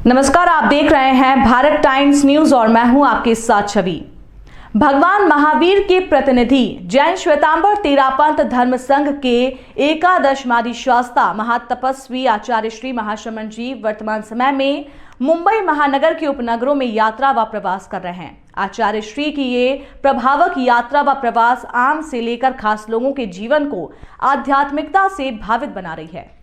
नमस्कार, आप देख रहे हैं भारत टाइम्स न्यूज और मैं हूं आपके साथ छवि। भगवान महावीर के प्रतिनिधि जैन श्वेतांबर तेरापंथ धर्म संघ के एकादशमादी शास्ता महातपस्वी आचार्य श्री महाश्रमण जी वर्तमान समय में मुंबई महानगर के उपनगरों में यात्रा व प्रवास कर रहे हैं। आचार्य श्री की ये प्रभावक यात्रा व प्रवास आम से लेकर खास लोगों के जीवन को आध्यात्मिकता से भावित बना रही है।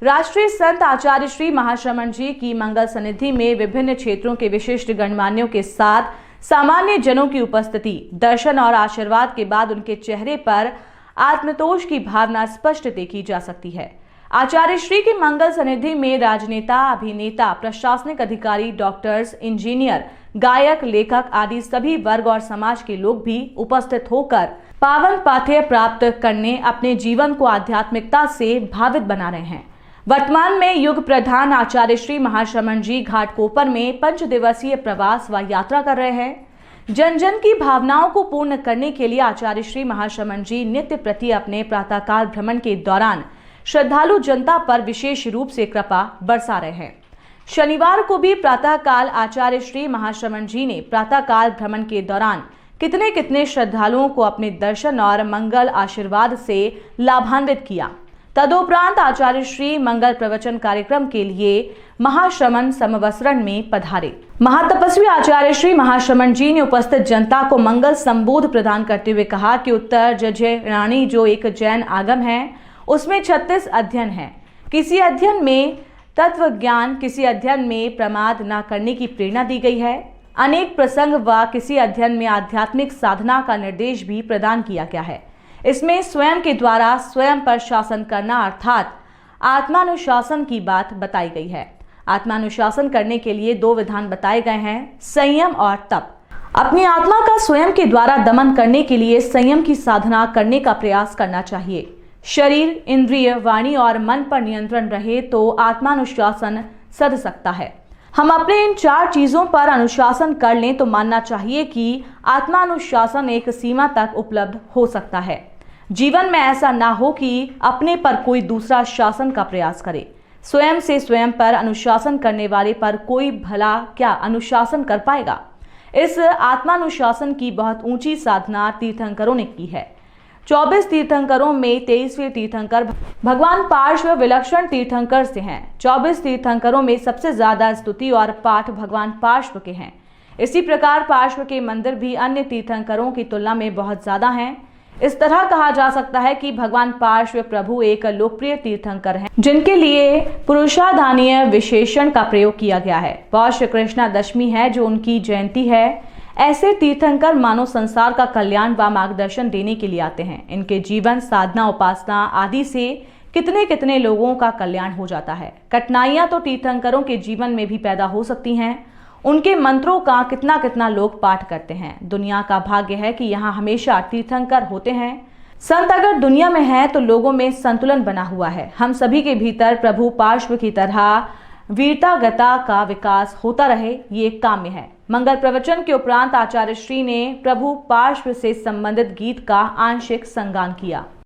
राष्ट्रीय संत आचार्य श्री महाश्रमण जी की मंगल सन्निधि में विभिन्न क्षेत्रों के विशिष्ट गणमान्यों के साथ सामान्य जनों की उपस्थिति, दर्शन और आशीर्वाद के बाद उनके चेहरे पर आत्मतोष की भावना स्पष्ट देखी जा सकती है। आचार्य श्री की मंगल सन्निधि में राजनेता, अभिनेता, प्रशासनिक अधिकारी, डॉक्टर्स, इंजीनियर, गायक, लेखक आदि सभी वर्ग और समाज के लोग भी उपस्थित होकर पावन पाथेय प्राप्त करने अपने जीवन को आध्यात्मिकता से भावित बना रहे हैं। वर्तमान में युग प्रधान आचार्य श्री महाश्रमण जी घाटकोपर में 5 दिवसीय प्रवास व यात्रा कर रहे हैं। जन जन की भावनाओं को पूर्ण करने के लिए आचार्य श्री महाश्रमण जी नित्य प्रति अपने प्रातःकाल भ्रमण के दौरान श्रद्धालु जनता पर विशेष रूप से कृपा बरसा रहे हैं। शनिवार को भी प्रातःकाल आचार्य श्री महाश्रमण जी ने प्रातःकाल भ्रमण के दौरान कितने श्रद्धालुओं को अपने दर्शन और मंगल आशीर्वाद से लाभान्वित किया। तदुपरांत आचार्य श्री मंगल प्रवचन कार्यक्रम के लिए महाश्रमण समवसरण में पधारे। महातपस्वी आचार्य श्री महाश्रमण जी ने उपस्थित जनता को मंगल संबोध प्रदान करते हुए कहा कि उत्तर जजरानी जो एक जैन आगम है, उसमें 36 अध्ययन है। किसी अध्ययन में तत्व ज्ञान, किसी अध्ययन में प्रमाद न करने की प्रेरणा दी गई है। अनेक प्रसंग व किसी अध्ययन में आध्यात्मिक साधना का निर्देश भी प्रदान किया गया है। इसमें स्वयं के द्वारा स्वयं पर शासन करना अर्थात आत्मानुशासन की बात बताई गई है। आत्मानुशासन करने के लिए 2 विधान बताए गए हैं, संयम और तप। अपनी आत्मा का स्वयं के द्वारा दमन करने के लिए संयम की साधना करने का प्रयास करना चाहिए। शरीर, इंद्रिय, वाणी और मन पर नियंत्रण रहे तो आत्मानुशासन सध सकता है। हम अपने इन 4 चीजों पर अनुशासन कर लें तो मानना चाहिए कि आत्मानुशासन एक सीमा तक उपलब्ध हो सकता है। जीवन में ऐसा ना हो कि अपने पर कोई दूसरा शासन का प्रयास करे। स्वयं से स्वयं पर अनुशासन करने वाले पर कोई भला क्या अनुशासन कर पाएगा। इस आत्मानुशासन की बहुत ऊंची साधना तीर्थंकरों ने की है। 24 तीर्थंकरों में 23वें तीर्थंकर भगवान पार्श्व विलक्षण तीर्थंकर से हैं। 24 तीर्थंकरों में सबसे ज्यादा स्तुति और पाठ भगवान पार्श्व के हैं। इसी प्रकार पार्श्व के मंदिर भी अन्य तीर्थंकरों की तुलना में बहुत ज्यादा हैं। इस तरह कहा जा सकता है कि भगवान पार्श्व प्रभु एक लोकप्रिय तीर्थंकर हैं, जिनके लिए पुरुषाधानीय विशेषण का प्रयोग किया गया है। पौष कृष्णा दशमी है जो उनकी जयंती है। ऐसे तीर्थंकर मानव संसार का कल्याण व मार्गदर्शन देने के लिए आते हैं। इनके जीवन, साधना, उपासना आदि से कितने लोगों का कल्याण हो जाता है। कठिनाइयां तो तीर्थंकरों के जीवन में भी पैदा हो सकती हैं। उनके मंत्रों का कितना लोग पाठ करते हैं। दुनिया का भाग्य है कि यहाँ हमेशा तीर्थंकर होते हैं। संत अगर दुनिया में है तो लोगों में संतुलन बना हुआ है। हम सभी के भीतर प्रभु पार्श्व की तरह वीरता गता का विकास होता रहे, ये काम्य है। मंगल प्रवचन के उपरांत आचार्य श्री ने प्रभु पार्श्व से संबंधित गीत का आंशिक संगान किया।